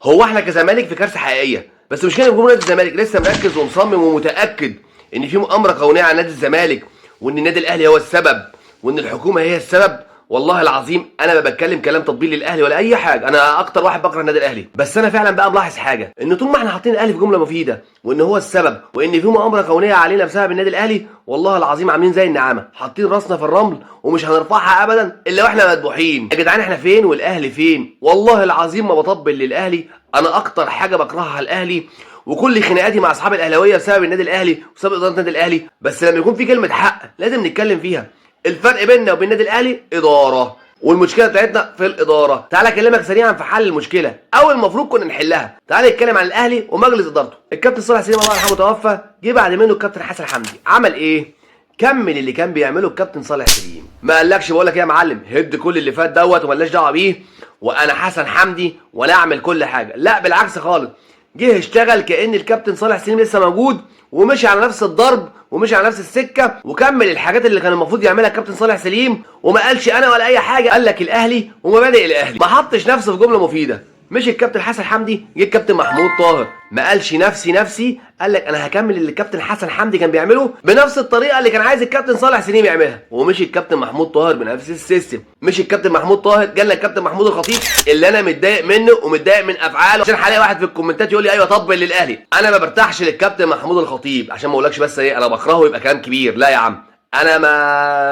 هو احنا كزمالك في كارثه حقيقيه، بس مش كده جمهور نادي الزمالك لسه مركز ومصمم ومتاكد ان في مؤامره كونيه على نادي الزمالك، وان النادي الاهلي هو السبب، وان الحكومه هي السبب. والله العظيم انا ما بتكلم كلام تطبيل للاهلي ولا اي حاجه، انا اكتر واحد بكره النادي الاهلي، بس انا فعلا بقى ملاحظ حاجه، ان طول ما احنا حاطين الاهلي في جمله مفيده وان هو السبب وان في مؤامره كونيه علينا بسبب النادي الاهلي، والله العظيم عاملين زي النعامه حاطين راسنا في الرمل ومش هنرفعها ابدا الا واحنا مذبوحين. يا جدعان احنا فين والاهلي فين؟ والله العظيم ما بطبل للاهلي، انا اكتر حاجه بكرهها على الاهلي، وكل خناقاتي مع اصحاب الاهلاويه بسبب النادي الاهلي وبسبب اداره النادي الاهلي، بس لما يكون في كلمه حق لازم نتكلم فيها. الفرق بيننا وبين النادي الاهلي اداره، والمشكله بتاعتنا في الاداره. تعالى اكلمك سريعا في حل المشكله او المفروض كنا نحلها. تعالى نتكلم عن الاهلي ومجلس ادارته. الكابتن صالح سليم الله يرحمه توفى، جه بعد منه الكابتن حسن حمدي. عمل ايه؟ كمل اللي كان بيعمله الكابتن صالح سليم. ما قالكش بقول لك ايه يا معلم هد كل اللي فات دوت ومالناش دعوه بيه وانا حسن حمدي وانا اعمل كل حاجه، لا بالعكس خالص. جه اشتغل كأن الكابتن صالح سليم لسه موجود، ومشي على نفس الضرب ومشي على نفس السكه، وكمل الحاجات اللي كان المفروض يعملها الكابتن صالح سليم، وما قالش انا ولا اي حاجه. قال لك الاهلي ومبادئ الاهلي، ما حطش نفسه في جمله مفيده. مشي الكابتن حسن حمدي، جه الكابتن محمود طاهر، ما قالش نفسي، قال لك انا هكمل اللي الكابتن حسن حمدي كان بيعمله بنفس الطريقه اللي كان عايز الكابتن صالح سليم يعملها. ومشي الكابتن محمود طاهر بنفس السيستم. مشي الكابتن محمود طاهر، جالنا الكابتن محمود الخطيب اللي انا متضايق منه ومتضايق من افعاله، عشان هلاقي واحد في الكومنتات يقول لي ايوه طبل للاهلي. انا ما برتاحش للكابتن محمود الخطيب، عشان ما اقولكش بس ايه انا بكرهه يبقى كلام كبير، لا يا عم، انا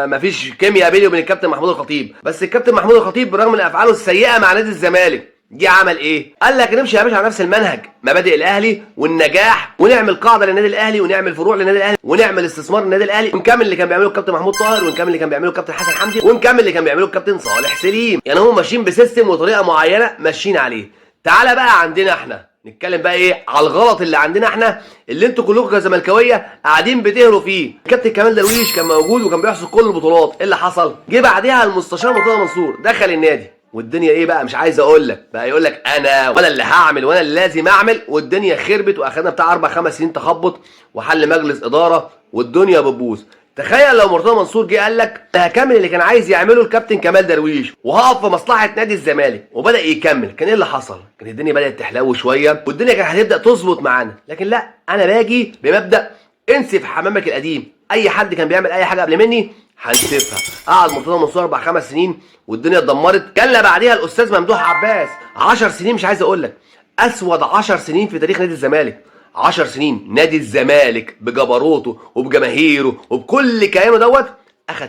ما فيش كيمياء بيني وبين الكابتن محمود الخطيب. بس الكابتن محمود الخطيب برغم من افعاله السيئه مع نادي الزمالك جه عمل ايه؟ قال لك نمشي يا باشا على نفس المنهج، مبادئ الاهلي والنجاح، ونعمل قاعده للنادي الاهلي ونعمل فروع للنادي الاهلي ونعمل استثمار للنادي الاهلي، ونكمل اللي كان بيعمله الكابتن محمود طاهر، ونكمل اللي كان بيعمله الكابتن حسن حمدي، ونكمل اللي كان بيعمله الكابتن صالح سليم. يعني هم ماشيين بسيستم وطريقه معينه ماشيين عليه. تعالى بقى عندنا احنا نتكلم بقى ايه على الغلط اللي عندنا احنا، اللي انتوا كلكم كزملكاويه قاعدين بتهروا فيه. الكابتن كمال درويش كان موجود وكان بيحصل كل البطولات، ايه اللي حصل؟ جه بعديها المستشار مرتضى منصور دخل النادي، والدنيا ايه بقى مش عايز اقول لك بقى، يقول لك انا وانا اللي هعمل وانا اللي لازم اعمل، والدنيا خربت واخدنا بتاع 4 5 سنين تخبط وحل مجلس اداره والدنيا بتبوظ. تخيل لو مرتضى منصور جه قال لك انا هكمل اللي كان عايز يعمله الكابتن كمال درويش وهقف في مصلحه نادي الزمالك، وبدا يكمل، كان ايه اللي حصل؟ كان الدنيا بدات تحلو شويه والدنيا كانت هتبدا تظبط معانا. لكن لا، انا باجي بمبدا انسف حمامك القديم. اي حد كان بيعمل اي حاجه قبل مني هنسيبها. قعد مرتضى منصور 4 5 سنين والدنيا اتدمرت. جالنا بعديها الاستاذ ممدوح عباس 10 سنين، مش عايز اقول لك اسود 10 سنين في تاريخ نادي الزمالك. 10 سنين نادي الزمالك بجبروته وبجماهيره وبكل كيانه دوت اخد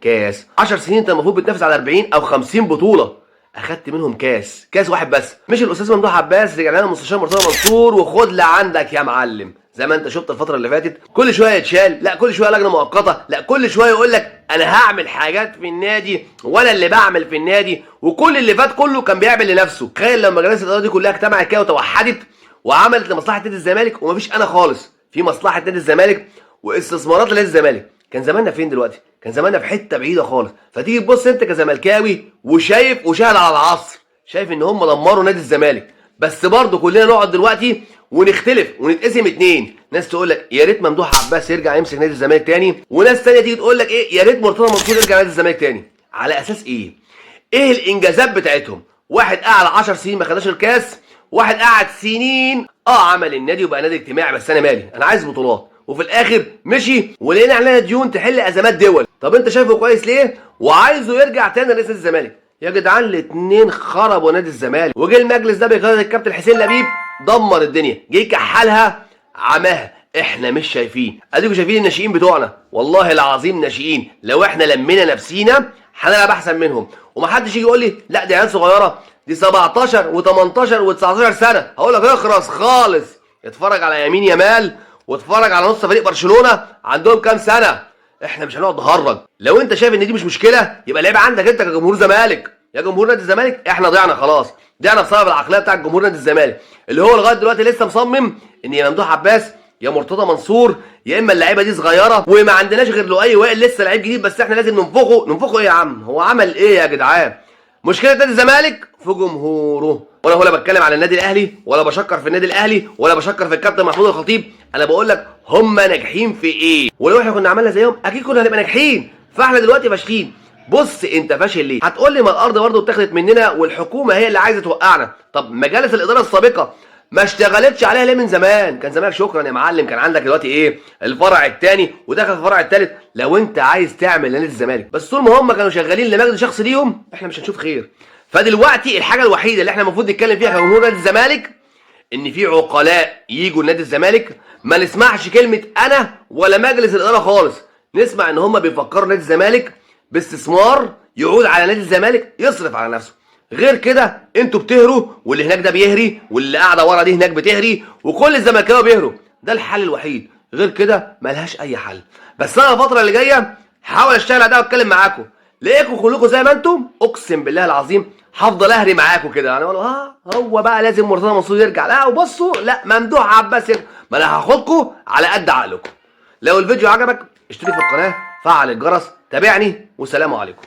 كاس 10 سنين. انت المفروض بتنافس على 40 او 50 بطوله، اخدت منهم كاس واحد بس. مش الاستاذ ممدوح عباس، رجع لنا المستشار مرتضى منصور وخد لعندك يا معلم. زي ما انت شفت الفتره اللي فاتت كل شويه يتشال، لا كل شويه لجنه مؤقته، لا كل شويه يقول لك انا هعمل حاجات في النادي وانا اللي بعمل في النادي، وكل اللي فات كله كان بيعمل لنفسه. تخيل لما مجالس الاداره دي كلها اجتمعت كده وتوحدت وعملت لمصلحه نادي الزمالك، ومفيش انا خالص في مصلحه نادي الزمالك واستثمارات لنادي الزمالك، كان زماننا فين دلوقتي؟ كان زماننا في حته بعيده خالص. فتيجي تبص انت كزملكاوي وشايف وشاهد على العصر، شايف ان هم دمروا نادي الزمالك، بس برضه كلنا نقعد دلوقتي ونختلف ونتقسم اتنين. ناس تقول لك يا ريت ممدوح عباس يرجع يمسك نادي الزمالك تاني، وناس تانيه تيجي تقول لك ايه يا ريت مرتضى منصور يرجع نادي الزمالك تاني. على اساس ايه؟ ايه الانجازات بتاعتهم؟ واحد قاعد 10 سنين ما خدش الكاس، واحد قاعد سنين عمل النادي وبقى نادي اجتماعي، بس انا مالي، انا عايز بطولات، وفي الاخر مشي ولقينا علينا ديون تحل ازمات دول. طب انت شايفه كويس ليه وعايزه يرجع تاني لرئيس الزمالك؟ يا جدعان الاثنين خربوا نادي الزمالك. وجه المجلس ده بقياده الكابتن حسين لبيب دمر الدنيا، جه كحلها عماها. احنا مش شايفين، اديكم شايفين الناشئين بتوعنا، والله العظيم ناشئين لو احنا لمينا نفسينا هنلعب احسن منهم. ومحدش يجي يقول لي لا دي عيال صغيره، دي 17 و18 و19 سنه. هقول لك اخرس خالص، اتفرج على يمين يامال واتفرج على نص فريق برشلونه عندهم كام سنه. احنا مش هنقعد نهرج. لو انت شايف ان دي مش مشكله يبقى العيب عندك انت كجمهور زمالك. يا جمهور نادي الزمالك احنا ضيعنا خلاص، ضيعنا بسبب العقليه بتاعت جمهور نادي الزمالك اللي هو لغايه دلوقتي لسه مصمم ان يا ممدوح عباس يا مرتضى منصور يا اما اللعيبه دي صغيره وما عندناش غير لؤي وائل لسه لعيب جديد بس احنا لازم ننفخه. ايه يا عم هو عمل ايه يا جدعان؟ مشكله نادي الزمالك في جمهوره. وانا ولا بتكلم على النادي الاهلي ولا بشكر في النادي الاهلي ولا بشكر في الكابتن محمود الخطيب، انا بقول لك هم ناجحين في ايه، ولو احنا كنا عملنا زيهم اكيد كنا هنبقى ناجحين. فاحنا دلوقتي فاشخين بص انت فاشل ليه؟ هتقول لي ما الارض برضه اتاخدت مننا والحكومه هي اللي عايزه توقعنا. طب مجالس الاداره السابقه ما اشتغلتش عليها ليه من زمان؟ كان زمانك شكرا يا معلم، كان عندك دلوقتي ايه؟ الفرع الثاني ودخل في الفرع الثالث. لو انت عايز تعمل نادي الزمالك بس طول ما هم كانوا شغالين لمجد شخص ليهم، احنا مش هنشوف خير. فدلوقتي الحاجه الوحيده اللي احنا المفروض نتكلم فيها كجمهور نادي الزمالك ان في عقلاء يجوا لنادي الزمالك، ما نسمعش كلمه انا ولا مجلس الاداره خالص، نسمع ان هم بيفكروا نادي الزمالك باستثمار يعود على نادي الزمالك يصرف على نفسه. غير كده انتوا بتهروا، واللي هناك ده بيهري، واللي قاعده ورا دي هناك بتهري، وكل الزملكاويه بيهروا. ده الحل الوحيد، غير كده ملهاش اي حل. بس انا الفتره اللي جايه هحاول اشتغل على ده واتكلم معاكم، لقيكم كلكم زي ما انتم اقسم بالله العظيم هفضل اهري معاكم كده. يعني اقول هو بقى لازم مرتضى منصور يرجع، لا وبصوا لا ممدوح عباس يرجع، ما انا هاخدكم على قد عقلكم. لو الفيديو عجبك اشترك في القناه، فعل الجرس، تابعني، والسلام عليكم.